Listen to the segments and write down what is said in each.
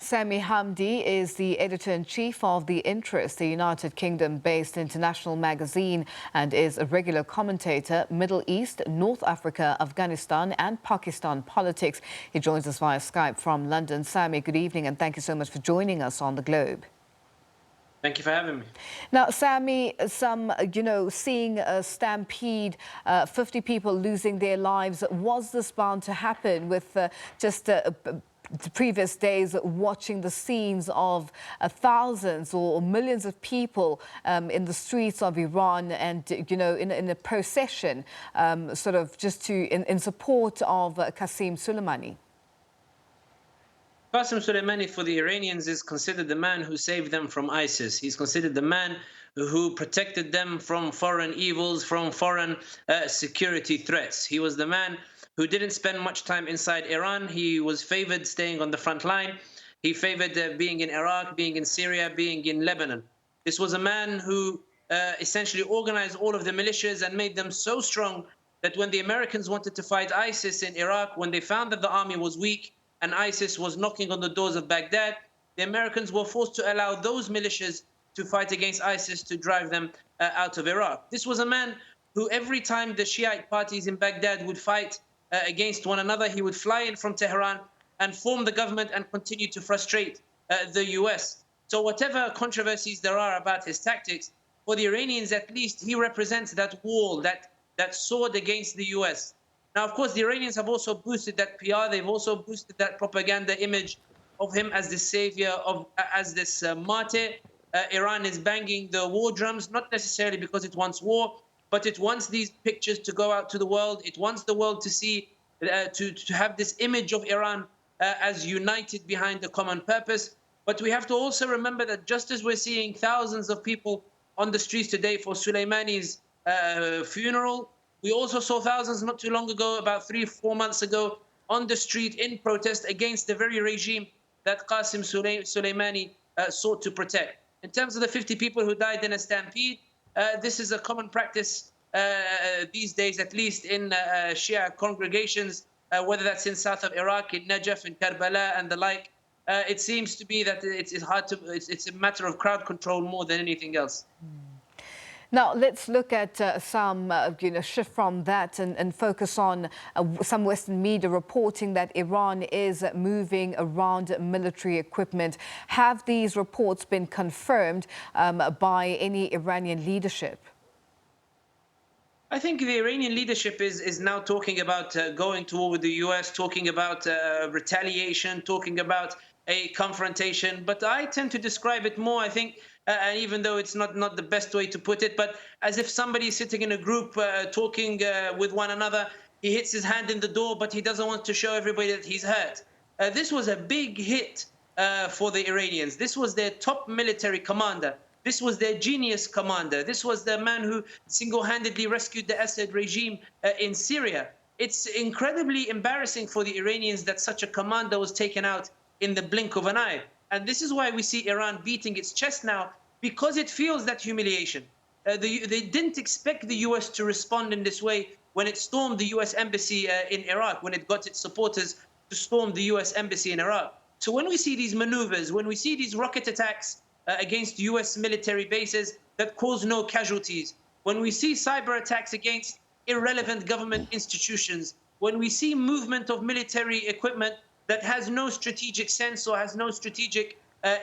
Sami Hamdi is the editor-in-chief of The Interest, the United Kingdom-based international magazine, and is a regular commentator, Middle East, North Africa, Afghanistan and Pakistan politics. He joins us via Skype from London. Sami, good evening and thank you so much for joining us on The Globe. Thank you for having me. Now, Sami, seeing a stampede, 50 people losing their lives, was this bound to happen with the previous days watching the scenes of thousands or millions of people in the streets of Iran and, in a procession, in support of Qasem Soleimani? Qasem Soleimani for the Iranians is considered the man who saved them from ISIS. He's considered the man who protected them from foreign evils, from foreign security threats. He was the man who didn't spend much time inside Iran. He was favored staying on the front line. He favored being in Iraq, being in Syria, being in Lebanon. This was a man who essentially organized all of the militias and made them so strong that when the Americans wanted to fight ISIS in Iraq, when they found that the army was weak and ISIS was knocking on the doors of Baghdad, the Americans were forced to allow those militias to fight against ISIS to drive them out of Iraq. This was a man who every time the Shiite parties in Baghdad would fight against one another, he would fly in from Tehran and form the government and continue to frustrate the US. So whatever controversies there are about his tactics, for the Iranians at least, he represents that wall, that sword against the US. Now, of course, the Iranians have also boosted that PR. They've also boosted that propaganda image of him as the savior, as this martyr. Iran is banging the war drums, not necessarily because it wants war, but it wants these pictures to go out to the world. It wants the world to see, to have this image of Iran as united behind a common purpose. But we have to also remember that just as we're seeing thousands of people on the streets today for Soleimani's funeral, we also saw thousands not too long ago, about 3-4 months ago, on the street in protest against the very regime that Qasem Soleimani sought to protect. In terms of the 50 people who died in a stampede, this is a common practice these days, at least in Shia congregations, whether that's in south of Iraq, in Najaf, in Karbala, and the like. It seems to be that it's a matter of crowd control more than anything else. Now, let's look at some shift from that and focus on some Western media reporting that Iran is moving around military equipment. Have these reports been confirmed by any Iranian leadership? I think the Iranian leadership is now talking about going to war with the US, talking about retaliation, talking about a confrontation. But I tend to describe it more, I think, and even though it's not the best way to put it, but as if somebody is sitting in a group talking with one another, he hits his hand in the door, but he doesn't want to show everybody that he's hurt. This was a big hit for the Iranians. This was their top military commander. This was their genius commander. This was the man who single-handedly rescued the Assad regime in Syria. It's incredibly embarrassing for the Iranians that such a commander was taken out in the blink of an eye. And this is why we see Iran beating its chest now, because it feels that humiliation. They didn't expect the US to respond in this way when it stormed the US embassy in Iraq, when it got its supporters to storm the US embassy in Iraq. So when we see these maneuvers, when we see these rocket attacks against US military bases that cause no casualties, when we see cyber attacks against irrelevant government institutions, when we see movement of military equipment that has no strategic sense or has no strategic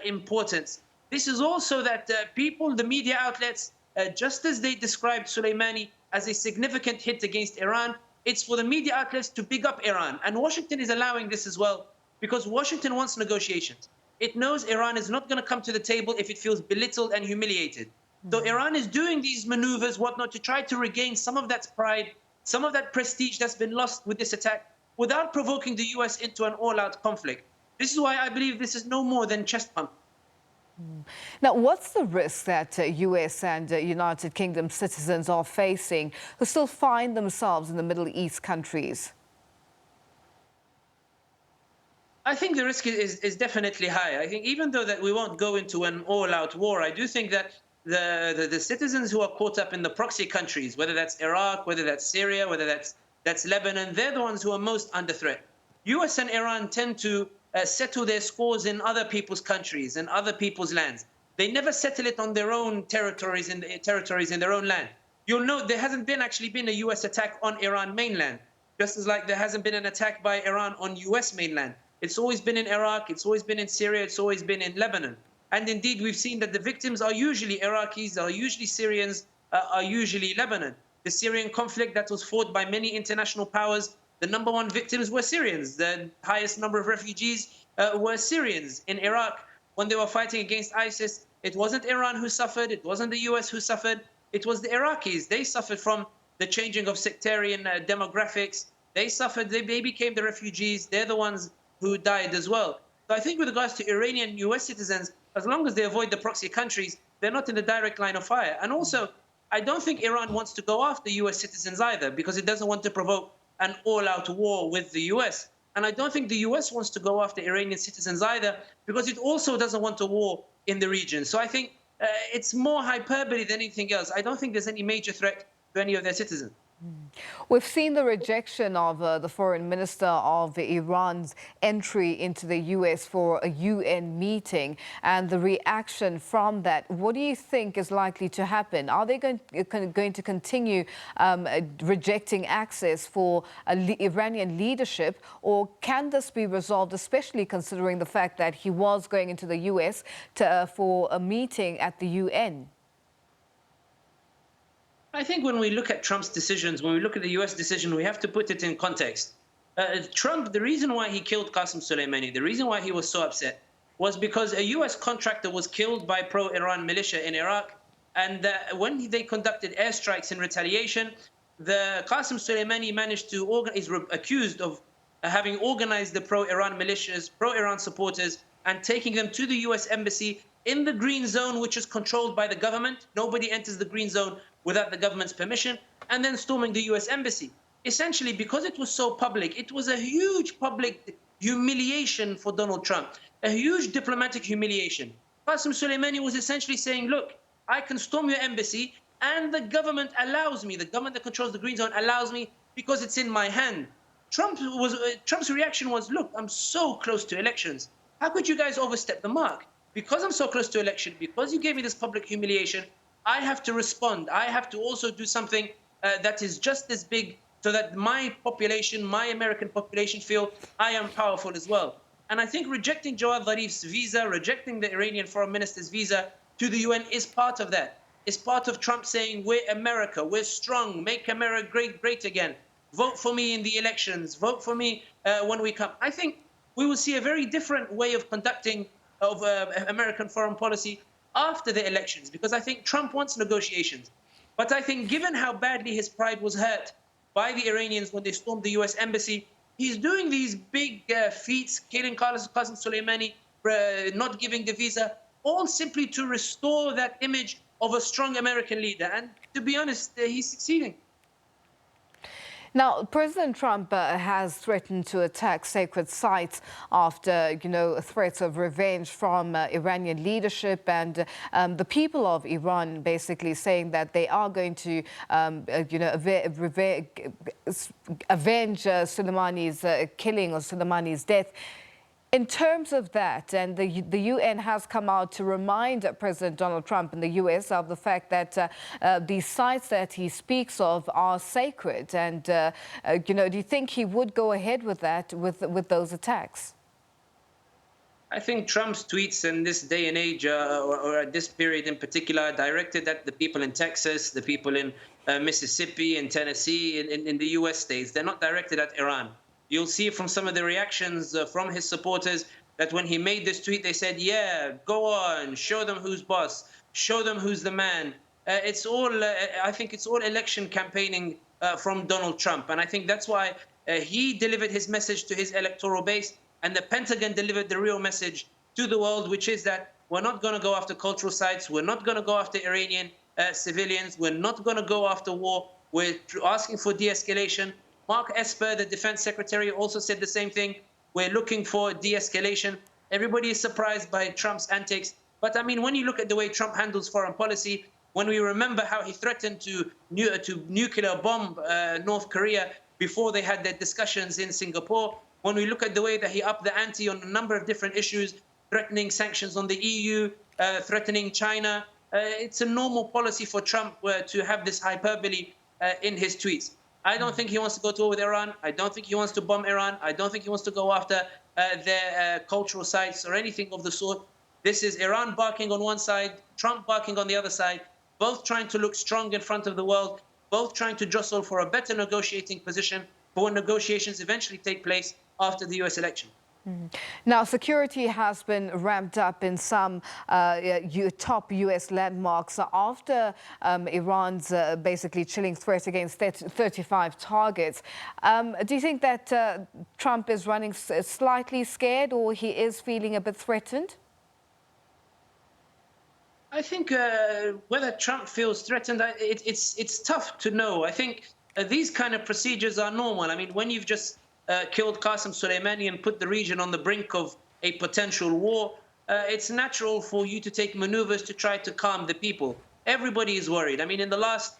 importance. This is also that people, the media outlets, just as they described Soleimani as a significant hit against Iran, it's for the media outlets to big up Iran. And Washington is allowing this as well, because Washington wants negotiations. It knows Iran is not going to come to the table if it feels belittled and humiliated. So Iran is doing these maneuvers, whatnot, to try to regain some of that pride, some of that prestige that's been lost with this attack, without provoking the US into an all-out conflict. This is why I believe this is no more than chest pump. Now, what's the risk that US and United Kingdom citizens are facing who still find themselves in the Middle East countries? I think the risk is definitely high. I think even though that we won't go into an all-out war, I do think that the citizens who are caught up in the proxy countries, whether that's Iraq, whether that's Syria, whether that's Lebanon, they're the ones who are most under threat. US and Iran tend to settle their scores in other people's countries and other people's lands. They never settle it on their own territories in their own land. You'll note there hasn't actually been a U.S. attack on Iran mainland, just as like there hasn't been an attack by Iran on U.S. mainland. It's always been in Iraq, it's always been in Syria, it's always been in Lebanon. And indeed, we've seen that the victims are usually Iraqis, are usually Syrians, are usually Lebanon. The Syrian conflict that was fought by many international powers, the number one victims were Syrians. The highest number of refugees were Syrians. In Iraq, when they were fighting against ISIS, it wasn't Iran who suffered, it wasn't the US who suffered, it was the Iraqis. They suffered from the changing of sectarian demographics. They suffered, they became the refugees. They're the ones who died as well. So I think with regards to Iranian US citizens, as long as they avoid the proxy countries, they're not in the direct line of fire. And also, I don't think Iran wants to go after US citizens either, because it doesn't want to provoke an all-out war with the US. And I don't think the US wants to go after Iranian citizens either, because it also doesn't want a war in the region. So I think it's more hyperbole than anything else. I don't think there's any major threat to any of their citizens. We've seen the rejection of the foreign minister of Iran's entry into the U.S. for a UN meeting and the reaction from that. What do you think is likely to happen? Are they going to continue rejecting access for Iranian leadership, or can this be resolved, especially considering the fact that he was going into the U.S. for a meeting at the UN? I think when we look at Trump's decisions, when we look at the US decision, we have to put it in context. Trump, the reason why he killed Qasem Soleimani, the reason why he was so upset was because a US contractor was killed by pro-Iran militia in Iraq. And when they conducted airstrikes in retaliation, the Qasem Soleimani managed to is accused of having organized the pro-Iran militias, pro-Iran supporters, and taking them to the US embassy in the green zone, which is controlled by the government. Nobody enters the green zone without the government's permission, and then storming the US embassy. Essentially, because it was so public, it was a huge public humiliation for Donald Trump, a huge diplomatic humiliation. Qasem Soleimani was essentially saying, look, I can storm your embassy, and the government allows me, the government that controls the green zone allows me because it's in my hand. Trump's reaction was, look, I'm so close to elections. How could you guys overstep the mark? Because I'm so close to election, because you gave me this public humiliation, I have to respond. I have to also do something that is just as big so that my population, my American population, feel I am powerful as well. And I think rejecting Jawad Zarif's visa, rejecting the Iranian foreign minister's visa to the UN is part of that. It's part of Trump saying, we're America, we're strong, make America great again. Vote for me in the elections, vote for me when we come. I think we will see a very different way of conducting of American foreign policy after the elections, because I think Trump wants negotiations. But I think given how badly his pride was hurt by the Iranians when they stormed the US embassy, he's doing these big feats, killing Qasem Soleimani, not giving the visa, all simply to restore that image of a strong American leader. And to be honest, he's succeeding. Now, President Trump has threatened to attack sacred sites after, threats of revenge from Iranian leadership and the people of Iran basically saying that they are going to, avenge Soleimani's killing or Soleimani's death. In terms of that, and the UN has come out to remind President Donald Trump in the US of the fact that the sites that he speaks of are sacred. And, do you think he would go ahead with that, with those attacks? I think Trump's tweets in this day and age, or at this period in particular, are directed at the people in Texas, the people in Mississippi and Tennessee, in the US states. They're not directed at Iran. You'll see from some of the reactions from his supporters that when he made this tweet, they said, yeah, go on, show them who's boss, show them who's the man. It's all, I think it's all election campaigning from Donald Trump. And I think that's why he delivered his message to his electoral base, and the Pentagon delivered the real message to the world, which is that we're not going to go after cultural sites. We're not going to go after Iranian civilians. We're not going to go after war. We're asking for de-escalation. Mark Esper, the defense secretary, also said the same thing. We're looking for de-escalation. Everybody is surprised by Trump's antics. But I mean, when you look at the way Trump handles foreign policy, when we remember how he threatened to nuclear bomb North Korea before they had their discussions in Singapore, when we look at the way that he upped the ante on a number of different issues, threatening sanctions on the EU, threatening China. It's a normal policy for Trump to have this hyperbole in his tweets. I don't think he wants to go to war with Iran. I don't think he wants to bomb Iran. I don't think he wants to go after their cultural sites or anything of the sort. This is Iran barking on one side, Trump barking on the other side, both trying to look strong in front of the world, both trying to jostle for a better negotiating position for when negotiations eventually take place after the US election. Now, security has been ramped up in some top U.S. landmarks after Iran's basically chilling threat against 35 targets. Do you think that Trump is running slightly scared, or he is feeling a bit threatened? I think whether Trump feels threatened, it's tough to know. I think these kind of procedures are normal. I mean, when you've just killed Qasem Soleimani and put the region on the brink of a potential war, it's natural for you to take maneuvers to try to calm the people. Everybody is worried. I mean, in the last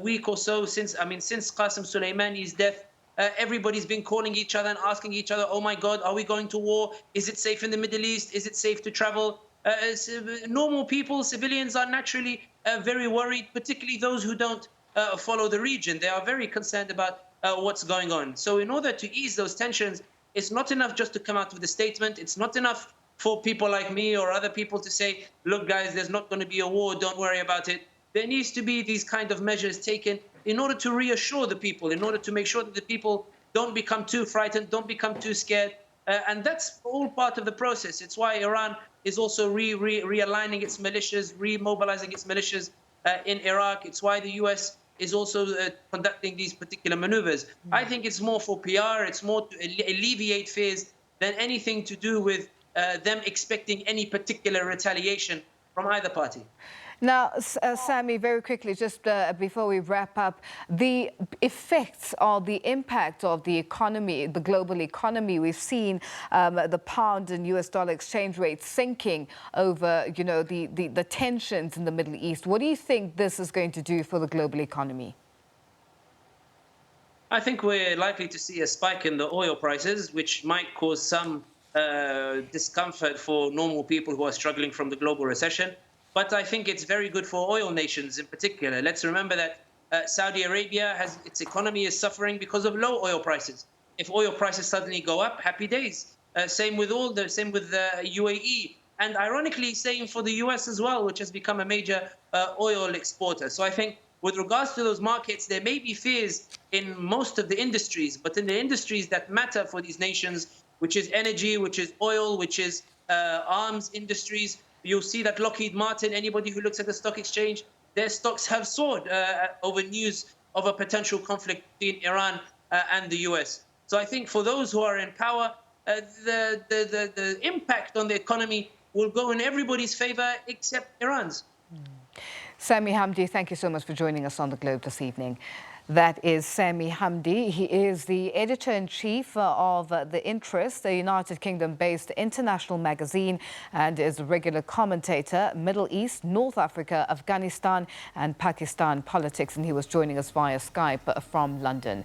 week or so, since Qasem Soleimani's death, everybody's been calling each other and asking each other, oh my God, are we going to war? Is it safe in the Middle East? Is it safe to travel? Normal people, civilians are naturally very worried, particularly those who don't follow the region. They are very concerned about what's going on. So in order to ease those tensions, it's not enough just to come out with a statement. It's not enough for people like me or other people to say, look, guys, there's not going to be a war. Don't worry about it. There needs to be these kind of measures taken in order to reassure the people, in order to make sure that the people don't become too frightened, don't become too scared. And that's all part of the process. It's why Iran is also realigning its militias, remobilizing its militias in Iraq. It's why the US is also conducting these particular maneuvers. I think it's more for PR. It's more to alleviate fears than anything to do with them expecting any particular retaliation from either party. Now, Sami, very quickly, just before we wrap up, the effects or the impact of the economy, the global economy, we've seen the pound and US dollar exchange rate sinking over, you know, the tensions in the Middle East. What do you think this is going to do for the global economy? I think we're likely to see a spike in the oil prices, which might cause some discomfort for normal people who are struggling from the global recession. But I think it's very good for oil nations in particular. Let's remember that Saudi Arabia its economy is suffering because of low oil prices. If oil prices suddenly go up, happy days. Same with the UAE, and ironically, same for the US as well, which has become a major oil exporter. So I think with regards to those markets, there may be fears in most of the industries, but in the industries that matter for these nations, which is energy, which is oil, which is arms industries, you'll see that Lockheed Martin, anybody who looks at the stock exchange, their stocks have soared over news of a potential conflict between Iran and the US. So I think for those who are in power, the impact on the economy will go in everybody's favor except Iran's. Sami Hamdi, thank you so much for joining us on The Globe this evening. That is Sami Hamdi. He is the editor-in-chief of The Interest, a United Kingdom-based international magazine, and is a regular commentator, Middle East, North Africa, Afghanistan and Pakistan politics. And he was joining us via Skype from London.